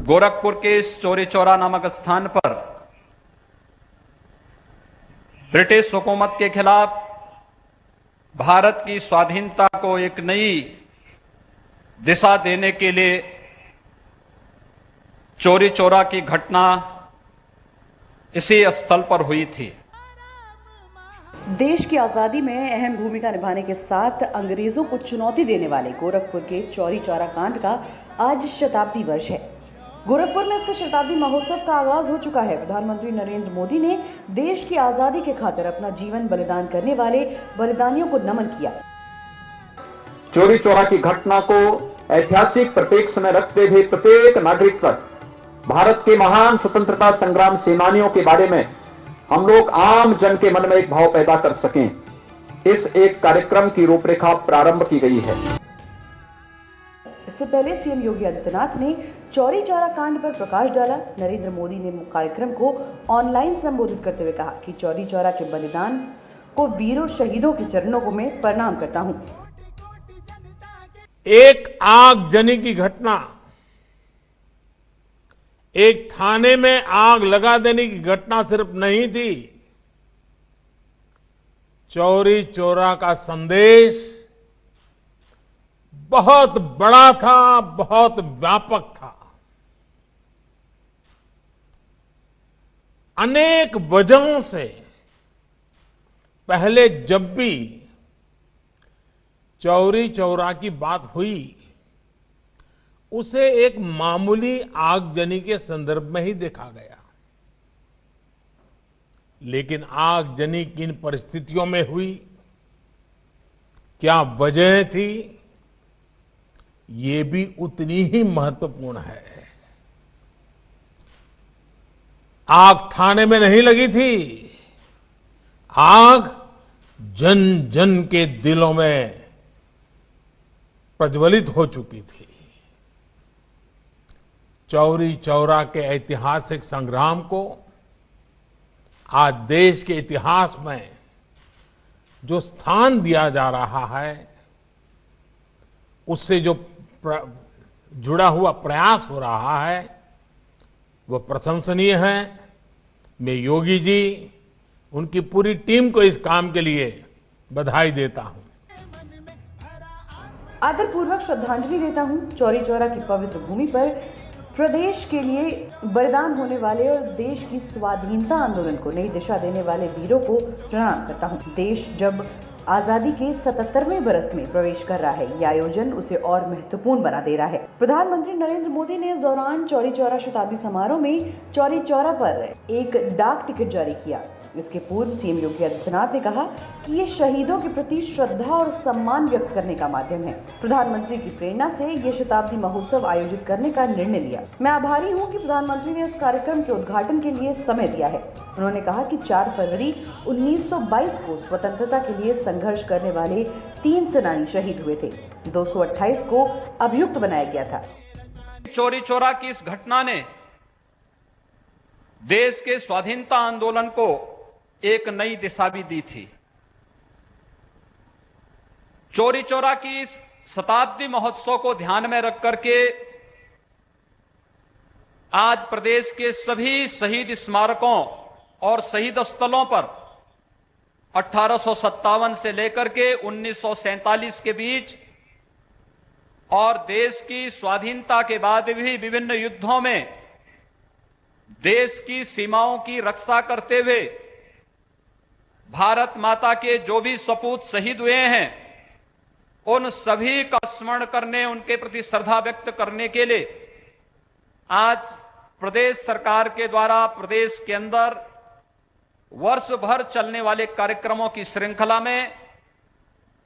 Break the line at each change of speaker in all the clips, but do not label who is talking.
गोरखपुर के इस चौरी चौरा नामक स्थान पर ब्रिटिश हुकूमत के खिलाफ भारत की स्वाधीनता को एक नई दिशा देने के लिए चौरी चौरा की घटना इसी स्थल पर हुई थी।
देश की आज़ादी में अहम भूमिका निभाने के साथ अंग्रेजों को चुनौती देने वाले गोरखपुर के चौरी चौरा कांड का आज शताब्दी वर्ष है। गोरखपुर में इसका शताब्दी महोत्सव का आगाज हो चुका है। प्रधानमंत्री नरेंद्र मोदी ने देश की आज़ादी के खातिर अपना जीवन बलिदान करने वाले बलिदानियों को नमन किया।
चौरी चौरा की घटना को ऐतिहासिक प्रतीक में रखते हुए प्रत्येक नागरिक तक भारत के महान स्वतंत्रता संग्राम सेनानियों के बारे में हम लोग आम जन के मन में एक भाव पैदा कर सकें, इस एक कार्यक्रम की रूपरेखा प्रारंभ की गई है।
इससे पहले सीएम योगी आदित्यनाथ ने चौरी चौरा कांड पर प्रकाश डाला। नरेंद्र मोदी ने कार्यक्रम को ऑनलाइन संबोधित करते हुए कहा कि चौरी चौरा के बलिदान को वीरों शहीदों के चरणों को मैं प्रणाम करता हूं।
एक आगजनी की घटना, एक थाने में आग लगा देने की घटना सिर्फ नहीं थी। चौरी चौरा का संदेश बहुत बड़ा था, बहुत व्यापक था। अनेक वजहों से पहले जब भी चौरी चौरा की बात हुई उसे एक मामूली आगजनी के संदर्भ में ही देखा गया, लेकिन आगजनी किन परिस्थितियों में हुई, क्या वजह थी, ये भी उतनी ही महत्वपूर्ण है। आग थाने में नहीं लगी थी, आग जन जन के दिलों में प्रज्वलित हो चुकी थी। चौरी चौरा के ऐतिहासिक संग्राम को आज देश के इतिहास में जो स्थान दिया जा रहा है, उससे जो जुड़ा हुआ प्रयास हो रहा है वो प्रशंसनीय है। मैं योगी जी, उनकी पूरी टीम को इस काम के लिए बधाई देता हूं।
आदरपूर्वक श्रद्धांजलि देता हूं। चौरी चौरा की पवित्र भूमि पर प्रदेश के लिए बलिदान होने वाले और देश की स्वाधीनता आंदोलन को नई दिशा देने वाले वीरों को प्रणाम करता हूं। देश जब आजादी के 77वें बरस में प्रवेश कर रहा है, यह आयोजन उसे और महत्वपूर्ण बना दे रहा है। प्रधानमंत्री नरेंद्र मोदी ने इस दौरान चौरी चौरा शताब्दी समारोह में चौरी चौरा पर एक डाक टिकट जारी किया। इसके पूर्व सीएम योगी आदित्यनाथ ने कहा कि ये शहीदों के प्रति श्रद्धा और सम्मान व्यक्त करने का माध्यम है। प्रधानमंत्री की प्रेरणा से ये शताब्दी महोत्सव आयोजित करने का निर्णय लिया। मैं आभारी हूं कि प्रधानमंत्री ने इस कार्यक्रम के उद्घाटन के लिए समय दिया है। उन्होंने कहा कि 4 फरवरी 1922 को स्वतंत्रता के लिए संघर्ष करने वाले 3 सेनानी शहीद हुए थे। 228 को अभियुक्त बनाया गया था।
चौरी चौरा की इस घटना ने देश के स्वाधीनता आंदोलन को एक नई दिशा भी दी थी। चौरी चौरा की इस शताब्दी महोत्सव को ध्यान में रख करके आज प्रदेश के सभी शहीद स्मारकों और शहीद स्थलों पर 1857 से लेकर के 1947 के बीच और देश की स्वाधीनता के बाद भी विभिन्न युद्धों में देश की सीमाओं की रक्षा करते हुए भारत माता के जो भी सपूत शहीद हुए हैं, उन सभी का स्मरण करने, उनके प्रति श्रद्धा व्यक्त करने के लिए आज प्रदेश सरकार के द्वारा प्रदेश के अंदर वर्ष भर चलने वाले कार्यक्रमों की श्रृंखला में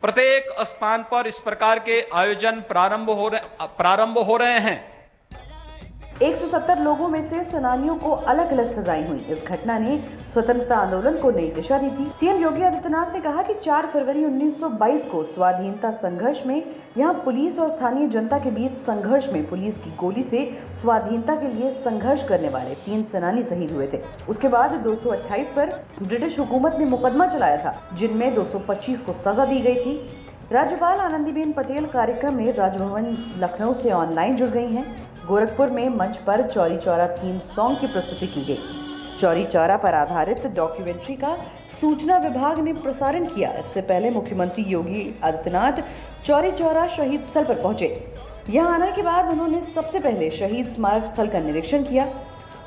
प्रत्येक स्थान पर इस प्रकार के आयोजन प्रारंभ हो रहे हैं।
170 लोगों में से सेनानियों को अलग अलग सजाएं हुई। इस घटना ने स्वतंत्रता आंदोलन को नई दिशा दी थी। सीएम योगी आदित्यनाथ ने कहा कि 4 फरवरी 1922 को स्वाधीनता संघर्ष में यहां पुलिस और स्थानीय जनता के बीच संघर्ष में पुलिस की गोली से स्वाधीनता के लिए संघर्ष करने वाले 3 सेनानी शहीद हुए थे। उसके बाद 228 पर ब्रिटिश हुकूमत ने मुकदमा चलाया था, जिनमें 225 को सजा दी गई थी। राज्यपाल आनंदीबेन पटेल कार्यक्रम में राजभवन लखनऊ से ऑनलाइन जुड़ गई हैं। गोरखपुर में मंच पर चौरी चौरा थीम सॉन्ग की प्रस्तुति की गई। चौरी चौरा पर आधारित डॉक्यूमेंट्री का सूचना विभाग ने प्रसारण किया। इससे पहले मुख्यमंत्री योगी आदित्यनाथ चौरी चौरा शहीद स्थल पर पहुंचे। यहां आने के बाद उन्होंने सबसे पहले शहीद स्मारक स्थल का निरीक्षण किया।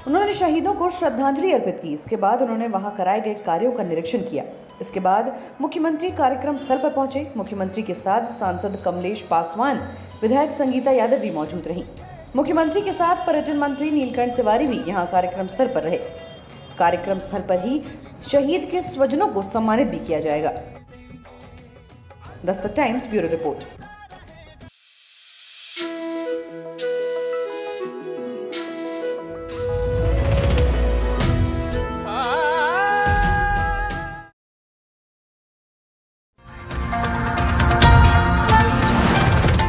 उन्होंने शहीदों को श्रद्धांजलि अर्पित की। इसके बाद उन्होंने वहां कराए गए कार्यों का निरीक्षण किया। इसके बाद मुख्यमंत्री कार्यक्रम स्थल पर पहुंचे। मुख्यमंत्री के साथ सांसद कमलेश पासवान, विधायक संगीता यादव भी मौजूद रहीं। मुख्यमंत्री के साथ पर्यटन मंत्री नीलकंठ तिवारी भी यहां कार्यक्रम स्थल पर रहे। कार्यक्रम स्थल पर ही शहीद के स्वजनों को सम्मानित भी किया जाएगा। Dastak times bureau report.